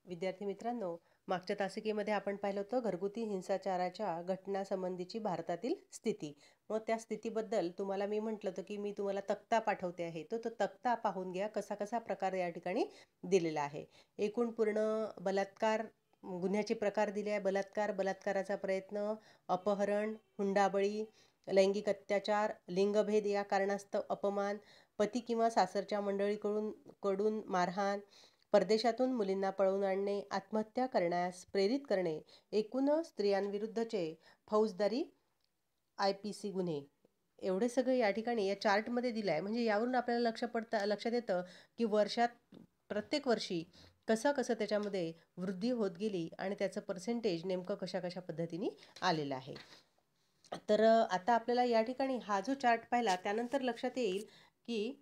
विद्यार्थी मित्रांनो, मागच्या तासिकेमध्ये आपण पाहिलं होतं घरगुती हिंसाचाराच्या घटनांसंबंधीची भारतातील स्थिती. मग त्या स्थितीबद्दल तुम्हाला मी म्हटलं होतं, की मी तुम्हाला तक्ता पाठवते आहे. तो तक्ता पाहून घ्या कसा-कसा प्रकार या ठिकाणी दिलेला आहे. एकूण पूर्ण बलात्कार गुन्ह्याचे प्रकार दिले आहे. बलात्कार, बलात्काराचा प्रयत्न, अपहरण, हुंडाबळी, लैंगिक अत्याचार, लिंगभेद या कारणास्तव अपमान, पती किंवा सासरच्या मंडळीकडून मारहाण, परदेशातून मुलींना पळवून आणणे, आत्महत्या करण्यास प्रेरित करणे, एकूण स्त्रियांविरुद्धचे फौजदारी IPC गुन्हे एवढे सगळे या ठिकाणी या चार्टमध्ये दिलं आहे. म्हणजे यावरून आपल्याला लक्षात येतं की प्रत्येक वर्षी कसं कसं त्याच्यामध्ये वृद्धी होत गेली आणि त्याचं पर्सेंटेज नेमकं कशा पद्धतीने आलेलं आहे. तर आता आपल्याला या ठिकाणी हा जो चार्ट पाहिला त्यानंतर लक्षात येईल की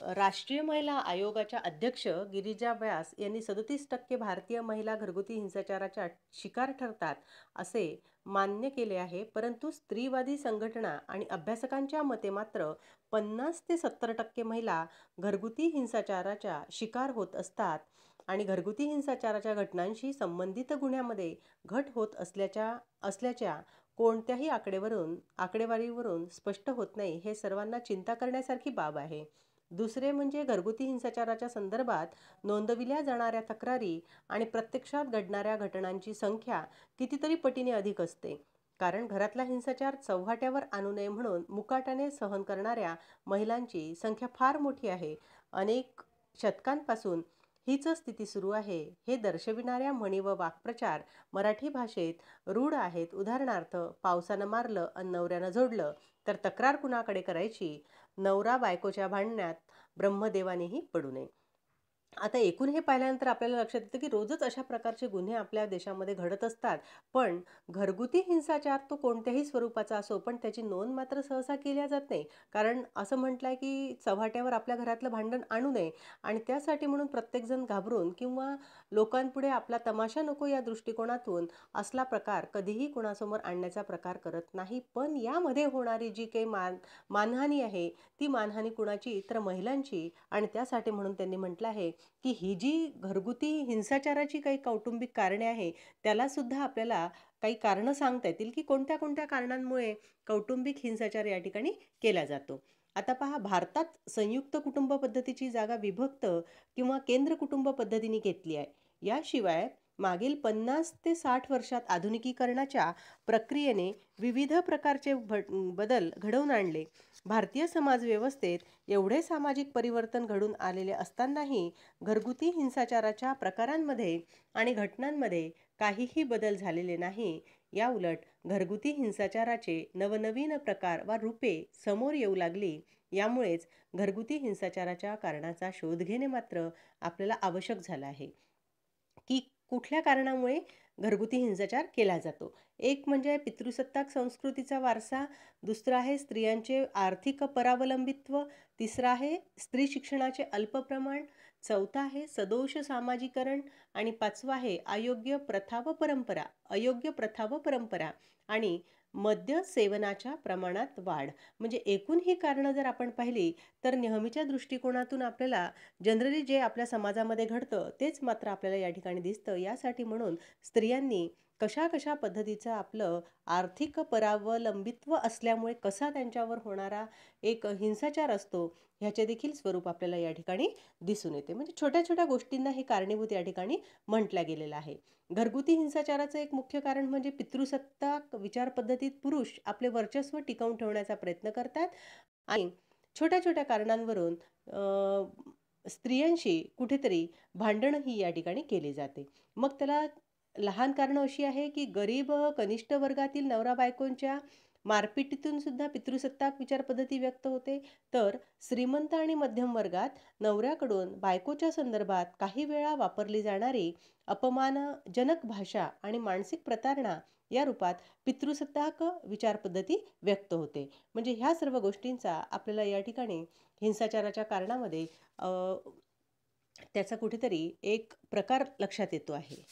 राष्ट्रीय महिला आयोगाच्या अध्यक्ष गिरिजा व्यास यांनी 37% भारतीय महिला घरगुती हिंसाचाराच्या शिकार ठरतात असे मान्य केले आहे. परंतु स्त्रीवादी संघटना आणि अभ्यासकांच्या मते मात्र 50 ते 70% महिला घरगुती हिंसाचाराच्या शिकार होत असतात आणि घरगुती हिंसाचाराच्या घटनांशी संबंधित गुन्ह्यामध्ये घट होत असल्याच्या कोणत्याही आकडेवारीवरून स्पष्ट होत नाही. हे सर्वांना चिंता करण्यासारखी बाब आहे. दुसरे म्हणजे घरगुती हिंसाचाराच्या संदर्भात नोंदविल्या जाणाऱ्या तक्रारी आणि प्रत्यक्षात घडणाऱ्या घटनांची संख्या कितीतरी पटीने अधिक असते. कारण घरातला हिंसाचार चव्हाट्यावर आणू नये म्हणून मुकाट्याने सहन करणाऱ्या महिलांची संख्या फार मोठी आहे. अनेक शतकांपासून हीच स्थिती सुरू आहे हे दर्शविणाऱ्या म्हणी व वाक्प्रचार मराठी भाषेत रूढ आहेत. उदाहरणार्थ, पावसानं मारलं अन नवऱ्यानं झोडलं तर तक्रार कुणाकडे करायची? नवरा बायकोच्या भांडण्यात ब्रह्मदेवानेही पडू नये. आता एकूण हे पाहिल्यानंतर आपल्याला लक्षात येतं की रोजच अशा प्रकारचे गुन्हे आपल्या देशामध्ये घडत असतात. पण घरगुती हिंसाचार तो कोणत्याही स्वरूपाचा असो पण त्याची नोंद मात्र सहसा केल्या जात नाही. कारण असं म्हटलंय की चव्हाट्यावर आपल्या घरातलं भांडण आणू नये आणि त्यासाठी म्हणून प्रत्येकजण घाबरून किंवा लोकांपुढे आपला तमाशा नको या दृष्टिकोनातून असला प्रकार कधीही कोणासमोर आणण्याचा प्रकार करत नाही. पण यामध्ये होणारी जी काही मानहानी आहे ती मानहानी कुणाची तर महिलांची आणि त्यासाठी म्हणून त्यांनी म्हटलं आहे की ही जी घरगुती हिंसाचाराची काही कौटुंबिक कारणे आहे त्याला सुद्धा आपल्याला काही कारणं सांगता येतील की कोणत्या कोणत्या कारणांमुळे कौटुंबिक हिंसाचार या ठिकाणी केला जातो. आता पहा, भारतात संयुक्त कुटुंब पद्धतीची जागा विभक्त किंवा केंद्र कुटुंब पद्धतीने घेतली आहे. याशिवाय मागील 50 ते 60 वर्षात आधुनिकीकरणाच्या प्रक्रियेने विविध प्रकारचे बदल घडवून आणले. भारतीय समाज व्यवस्थेत एवढे सामाजिक परिवर्तन घडून आलेले असतानाही घरगुती हिंसाचाराच्या प्रकारांमध्ये आणि घटनांमध्ये काहीही बदल झालेले नाही. याउलट घरगुती हिंसाचाराचे नवनवीन प्रकार वा रूपे समोर येऊ लागली. यामुळेच घरगुती हिंसाचाराच्या कारणाचा शोध घेणे मात्र आपल्याला आवश्यक झालं आहे की कुठल्या कारणामुळे घरगुती हिंसाचार केला जातो. एक म्हणजे पितृसत्ताक संस्कृतीचा वारसा, दुसरं आहे स्त्रियांचे आर्थिक परावलंबित्व, तिसरं आहे स्त्री शिक्षणाचे अल्प प्रमाण, चौथा आहे सदोष सामाजिकरण आणि पाचवा आहे अयोग्य प्रथा व परंपरा आणि मद्य सेवनाच्या प्रमाणात वाढ. म्हणजे एकूण ही कारणं जर आपण पाहिली तर नेहमीच्या दृष्टिकोनातून आपल्याला जनरली जे आपल्या समाजामध्ये घडतं तेच मात्र आपल्याला या ठिकाणी दिसतं. यासाठी म्हणून स्त्रियांनी कशा पद्धतीचं आपलं आर्थिक परावलंबित्व असल्यामुळे कसा त्यांच्यावर होणारा एक हिंसाचार असतो ह्याचे देखील स्वरूप आपल्याला या ठिकाणी दिसून येते. म्हणजे छोट्या गोष्टींना हे कारणीभूत या ठिकाणी म्हटलं गेलेलं आहे. घरगुती हिंसाचाराचं एक मुख्य कारण म्हणजे पितृसत्ताक विचार पद्धतीत पुरुष आपले वर्चस्व टिकवून ठेवण्याचा प्रयत्न करतात आणि छोट्या कारणांवरून स्त्रियांशी कुठेतरी भांडणही या ठिकाणी केले जाते. मग त्याला लहान कारणं अशी आहे की गरीब कनिष्ठ वर्गातील नवरा बायकोंच्या मारपिटीतून सुद्धा पितृसत्ताक विचार पद्धती व्यक्त होते. तर श्रीमंत आणि मध्यम वर्गात नवऱ्याकडून बायकोच्या संदर्भात काही वेळा वापरली जाणारी अपमानजनक भाषा आणि मानसिक प्रतारणा या रूपात पितृसत्ताक विचार पद्धती व्यक्त होते. म्हणजे ह्या सर्व गोष्टींचा आपल्याला या ठिकाणी हिंसाचाराच्या कारणामध्ये त्याचा कुठेतरी एक प्रकार लक्षात येतो आहे.